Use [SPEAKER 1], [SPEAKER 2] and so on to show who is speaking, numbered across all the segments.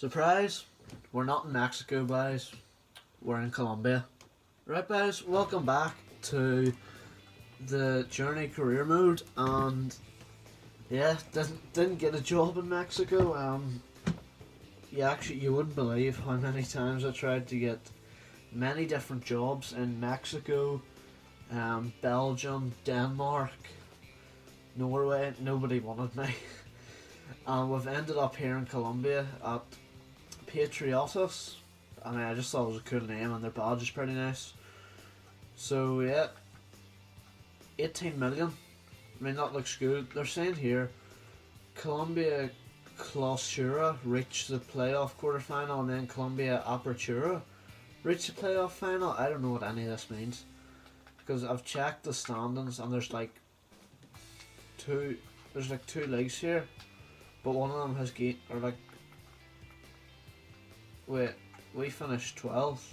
[SPEAKER 1] Surprise! We're not in Mexico, guys. We're in Colombia. Right, guys, welcome back to the Journey Career Mode. And yeah, didn't get a job in Mexico. You wouldn't believe how many times I tried to get many different jobs in Mexico, Belgium, Denmark, Norway. Nobody wanted me. And we've ended up here in Colombia at Patriotas. I mean, I just thought it was a cool name, and their badge is pretty nice. So yeah, 18 million. I mean, that looks good. They're saying here, Colombia Clausura reached the playoff quarterfinal, and then Colombia Apertura reached the playoff final. I don't know what any of this means, because I've checked the standings and there's like two leagues here, but one of them has wait, we finished 12th.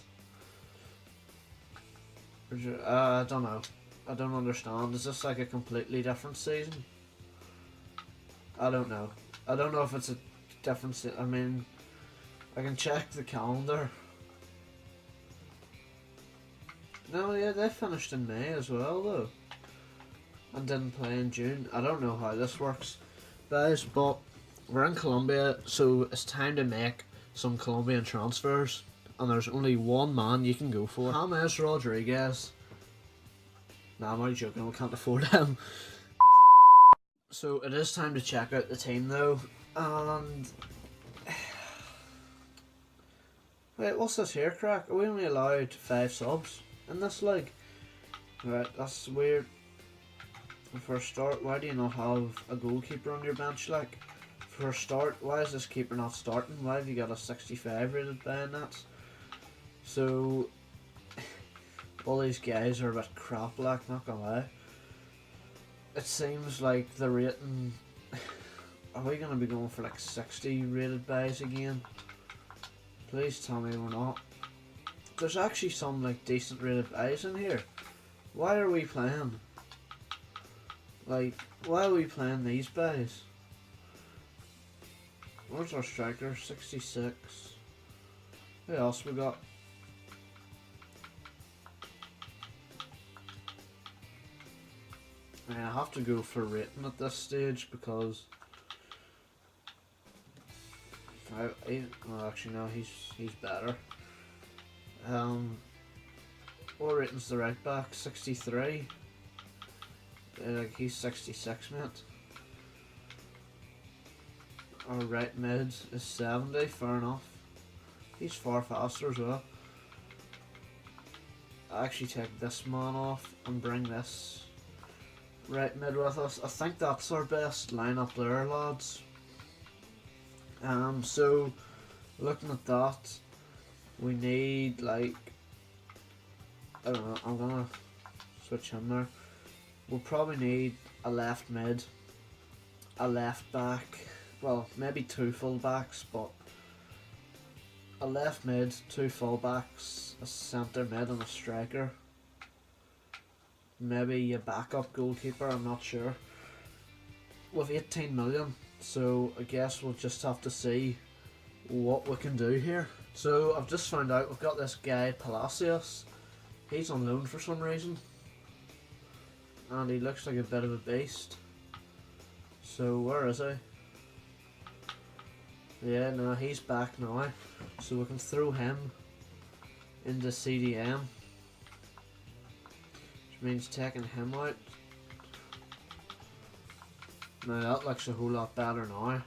[SPEAKER 1] I don't know. I don't understand. Is this like a completely different season? I don't know. I don't know if it's a different I mean, I can check the calendar. No, yeah, they finished in May as well though, and didn't play in June. I don't know how this works, guys, but we're in Colombia, so it's time to make some Colombian transfers, and there's only one man you can go for. James Rodriguez. Nah, I'm only joking, we can't afford him. So it is time to check out the team though, and wait, what's this here crack? Are we only allowed 5 subs in this league? Right, that's weird. For a start, why do you not have a goalkeeper on your bench? Like, for a start, why is this keeper not starting? Why have you got a 65 rated by that? So all these guys are a bit crap, like, not gonna lie. It seems like the rating. Are we gonna be going for like 60 rated buys again? Please tell me we're not. There's actually some like decent rated buys in here. Why are we playing? Like, why are we playing these buys? Where's our striker? 66. Who else we got? I have to go for rating at this stage because well, actually no, he's better. What rating's the right back? 63. Like, he's 66, mate. Our right mid is 70. Fair enough. He's far faster as well. I actually take this man off and bring this right mid with us. I think that's our best lineup there, lads. So looking at that, we need like, I don't know, I'm gonna switch him there. We'll probably need a left mid, a left back, well maybe 2 full backs, but a left mid, 2 full backs, a centre mid and a striker. Maybe a backup goalkeeper, I'm not sure. With 18 million, so I guess we'll just have to see what we can do here. So I've just found out we've got this guy Palacios. He's on loan for some reason, and he looks like a bit of a beast. So where is he? Yeah, no, he's back now, so we can throw him into CDM, which means taking him out. Now that looks a whole lot better now,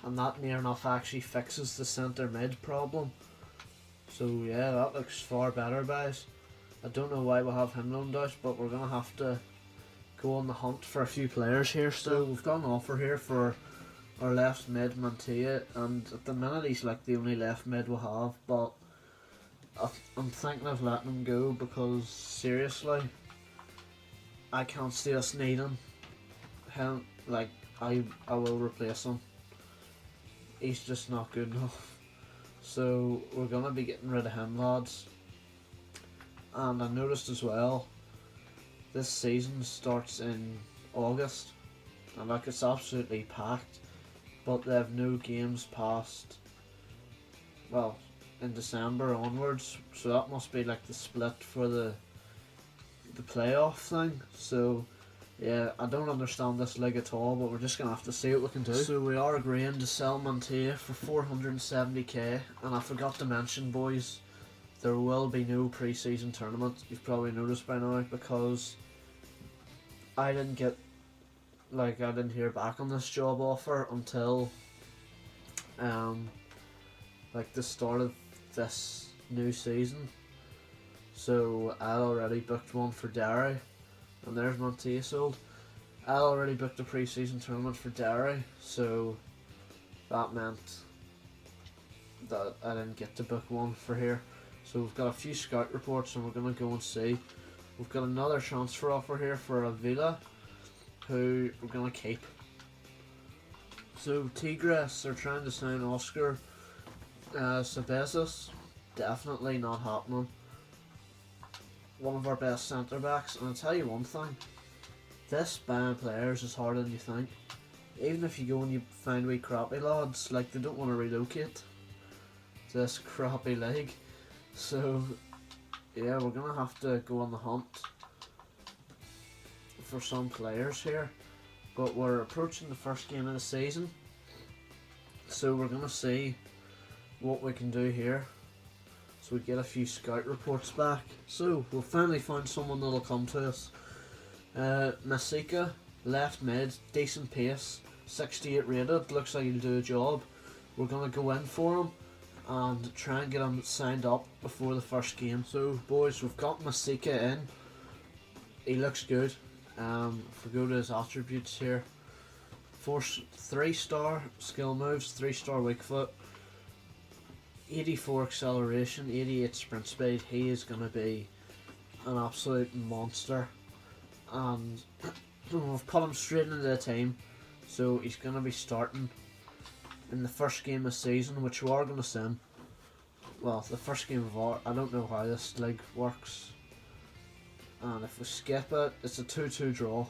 [SPEAKER 1] and that near enough actually fixes the centre mid problem. So yeah, that looks far better, guys. I don't know why we have him loaned out, but we're gonna have to go on the hunt for a few players here still. We've got an offer here for our left mid, Mantilla, and at the minute he's like the only left mid we'll have, but I'm thinking of letting him go because seriously, I can't see us needing him. Like, I will replace him. He's just not good enough. So we're gonna be getting rid of him, lads. And I noticed as well, this season starts in August, and like, it's absolutely packed, but they have no games past well, in December onwards. So that must be like the split for the playoff thing. So yeah, I don't understand this league at all, but we're just gonna have to see what we can do. So we are agreeing to sell Mantia for 470k, and I forgot to mention, boys, there will be no pre-season tournament. You've probably noticed by now, because I didn't hear back on this job offer until like the start of this new season. So I'd already booked one for Derry, and there's Mantia sold. I already booked a pre-season tournament for Derry, so that meant that I didn't get to book one for here. So we've got a few scout reports, and we're going to go and see. We've got another transfer offer here for Avila, who we're going to keep. So Tigres are trying to sign Oscar Sabezas. Definitely not happening. One of our best centre backs, and I'll tell you one thing, this buying players is harder than you think. Even if you go and you find wee crappy lads, like, they don't want to relocate to this crappy league. So yeah, we're gonna have to go on the hunt for some players here, but we're approaching the first game of the season, so we're gonna see what we can do here. So we get a few scout reports back. So we'll finally find someone that'll come to us. Masika, left mid, decent pace, 68 rated, looks like he'll do a job. We're gonna go in for him and try and get him signed up before the first game. So boys, we've got Masika in. He looks good. If we go to his attributes here, 3-star skill moves, 3-star weak foot, 84 acceleration, 88 sprint speed. He is going to be an absolute monster, and we've put him straight into the team, so he's going to be starting in the first game of the season, which we are going to sim. Well, the first game of our, I don't know how this league works, and if we skip it, it's a 2-2 draw.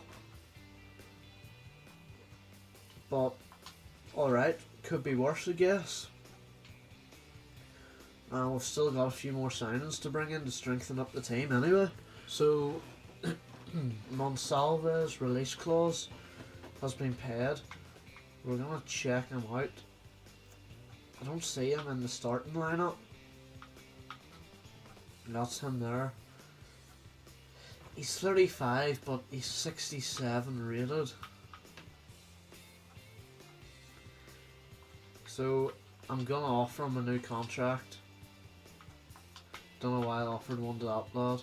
[SPEAKER 1] But alright, could be worse, I guess. We've still got a few more signings to bring in to strengthen up the team anyway. So Monsalve's release clause has been paid. We're gonna check him out. I don't see him in the starting lineup. That's him there. He's 35, but he's 67 rated. So I'm gonna offer him a new contract. Don't know why I offered one to that lad.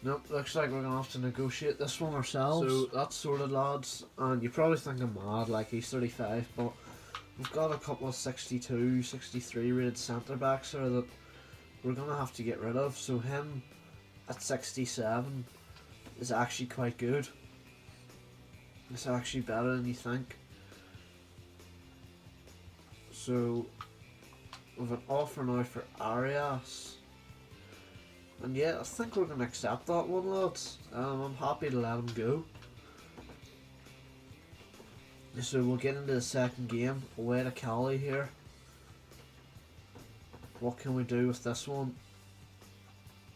[SPEAKER 1] Nope, looks like we're gonna have to negotiate this one ourselves. So that's sorted, lads. And you probably think I'm mad, like he's 35, but we've got a couple of 62, 63 rated centre backs here that we're gonna have to get rid of. So him at 67 is actually quite good. It's actually better than you think. So we've an offer now for Arias, and yeah, I think we're going to accept that one, lads. I'm happy to let him go. So we'll get into the second game, away to Cali here. What can we do with this one?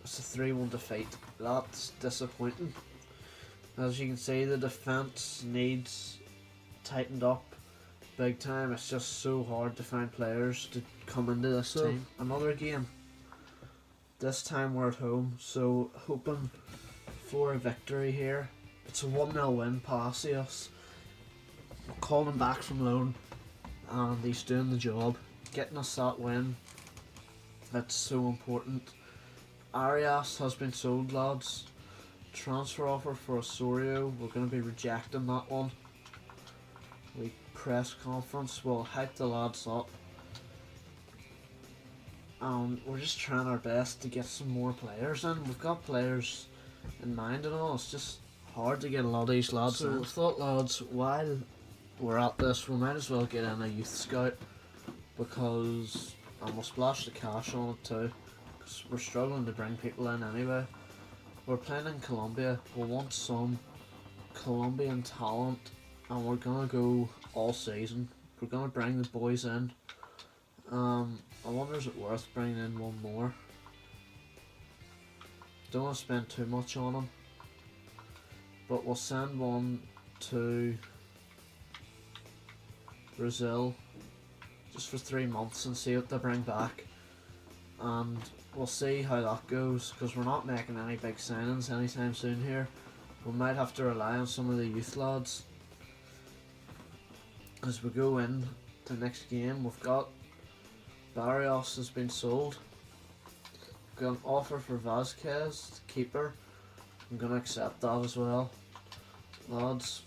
[SPEAKER 1] It's a 3-1 defeat. That's disappointing. As you can see, the defence needs tightened up big time. It's just so hard to find players to come into this team. Another game. This time we're at home, so hoping for a victory here. It's a 1-0 win, Palacios. Calling him back from loan, and he's doing the job. Getting us that win, that's so important. Arias has been sold, lads. Transfer offer for Osorio, we're going to be rejecting that one. We press conference, we'll hype the lads up, and we're just trying our best to get some more players in. We've got players in mind and all, it's just hard to get a lot of these lads in. So I thought, lads, while we're at this, we might as well get in a youth scout, because and we'll splash the cash on it too, because we're struggling to bring people in anyway. We're playing in Colombia, we want some Colombian talent, and we're gonna go all season. We're gonna bring the boys in I wonder is it worth bringing in one more. Don't want to spend too much on him, but we'll send one to Brazil just for 3 months and see what they bring back, and we'll see how that goes, because we're not making any big signings anytime soon here. We might have to rely on some of the youth lads as we go in the next game. We've got Barrios has been sold. We've got an offer for Vasquez, keeper. I'm going to accept that as well, lads.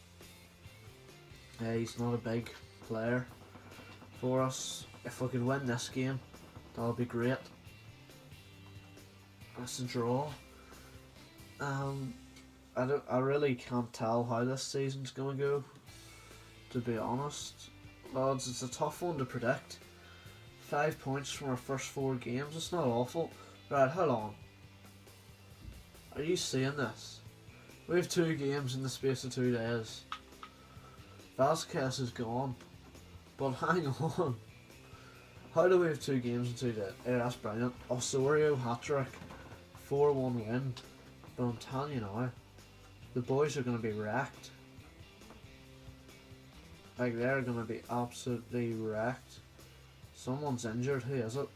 [SPEAKER 1] He's not a big player for us. If we could win this game, that would be great. That's a draw. I really can't tell how this season's gonna go, to be honest, lads. It's a tough one to predict. 5 points from our first 4 games. It's not awful. Right, hold on. Are you seeing this? We have 2 games in the space of 2 days. Vasquez is gone. But hang on. How do we have 2 games in 2 days? Yeah, that's brilliant. Osorio hat-trick. 4-1 win. But I'm telling you now, the boys are going to be wrecked. Like, they're going to be absolutely wrecked. Someone's injured. Who is it?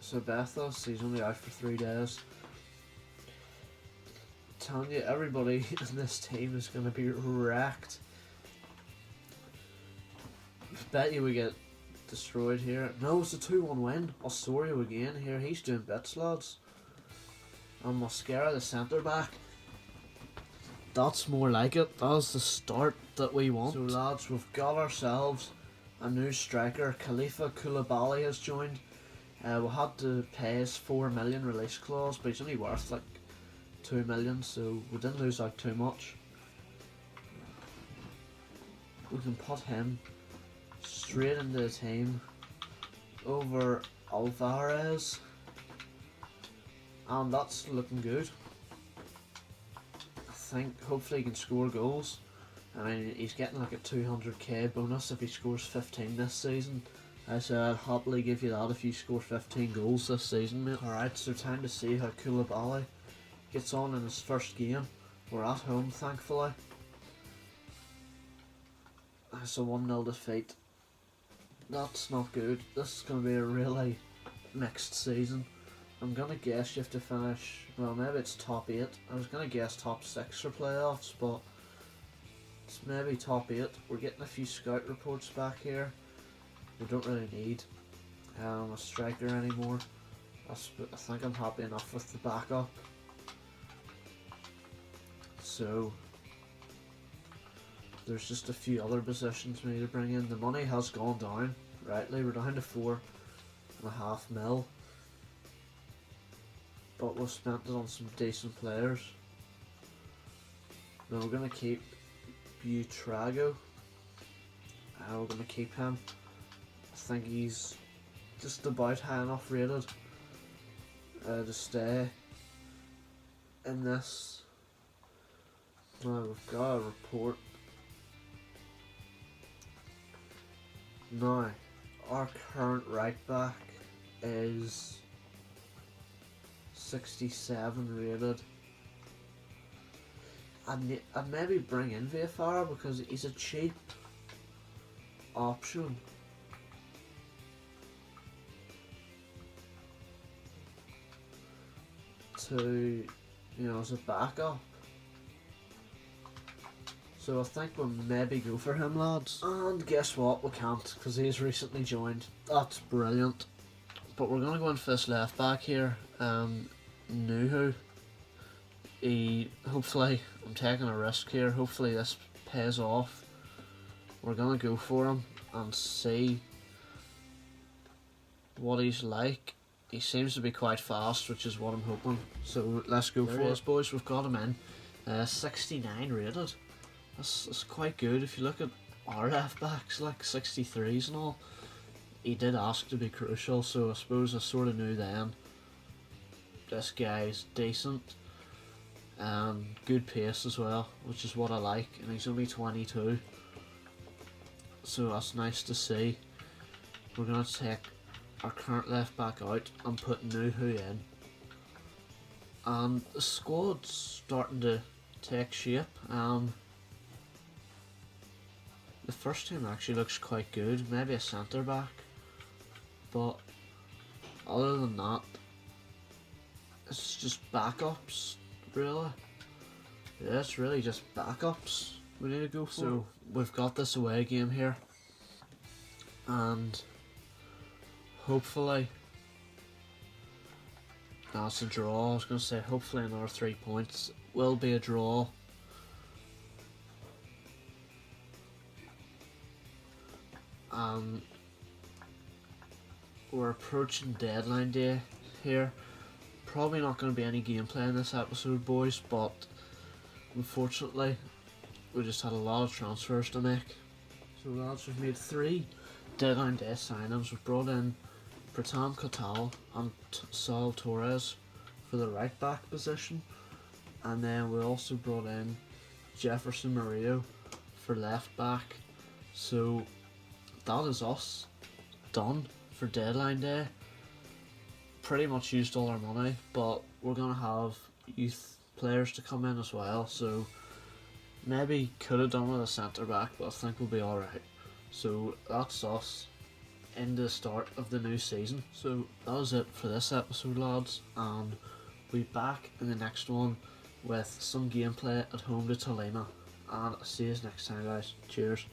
[SPEAKER 1] So Bethos, he's only out for 3 days. I'm telling you, everybody in this team is going to be wrecked. I bet you we get destroyed here. No, it's a 2-1 win. Osorio again here. He's doing bits, lads. And Mosquera, the centre back. That's more like it. That's the start that we want. So lads, we've got ourselves a new striker. Khalifa Koulibaly has joined. We had to pay his 4 million release clause, but he's only worth like 2 million, so we didn't lose out too much. We can put him straight into the team over Alvarez, and that's looking good. I think hopefully he can score goals. I mean, he's getting like a 200k bonus if he scores 15 this season. I said I'd happily give you that if you score 15 goals this season, mate. Alright, so time to see how Koulibaly gets on in his first game. We're at home, thankfully. It's a 1-0 defeat. That's not good. This is going to be a really mixed season. I'm going to guess you have to finish, well, maybe it's top 8. I was going to guess top 6 for playoffs, but it's maybe top 8. We're getting a few scout reports back here. We don't really need a striker anymore. I think I'm happy enough with the backup. So there's just a few other positions we need to bring in. The money has gone down, rightly. We're down to 4.5 mil. But we've spent it on some decent players. Now we're going to keep Butrago. We're going to keep him. I think he's just about high enough rated to stay in this. Now we've got a report. Now, our current right back is 67 rated. I'd maybe bring in Fifa because he's a cheap option. To, you know, as a backup. So I think we'll maybe go for him, lads. And guess what? We can't, because he's recently joined. That's brilliant. But we're going to go in for this left back here. Nuhu. Hopefully, I'm taking a risk here. Hopefully this pays off. We're going to go for him and see what he's like. He seems to be quite fast, which is what I'm hoping. So let's go for it, boys. We've got him in. 69 rated. That's quite good. If you look at our left backs, like 63s and all, he did ask to be crucial. So I suppose I sort of knew then. This guy's decent. Good pace as well, which is what I like. And he's only 22. So that's nice to see. we're going to take our current left back out and put Nuhu in. And the squad's starting to take shape. The first team actually looks quite good, maybe a centre back, but other than that, it's just backups, really. Yeah, it's really just backups we need to go for. So we've got this away game here, and hopefully, that's a draw. I was going to say hopefully another 3 points will be a draw. We're approaching deadline day here. Probably not going to be any gameplay in this episode, boys, but unfortunately we just had a lot of transfers to make. So lads, we've made 3 deadline day signings. We've brought in Pratam Kotal and Saul Torres for the right back position, and then we also brought in Jefferson Murillo for left back. So that is us done for deadline day. Pretty much used all our money, but we're gonna have youth players to come in as well, so maybe could have done with a centre back, but I think we'll be alright. So that's us in the start of the new season. So that was it for this episode, lads, and we'll be back in the next one with some gameplay at home to Tolima, and I'll see you next time, guys. Cheers.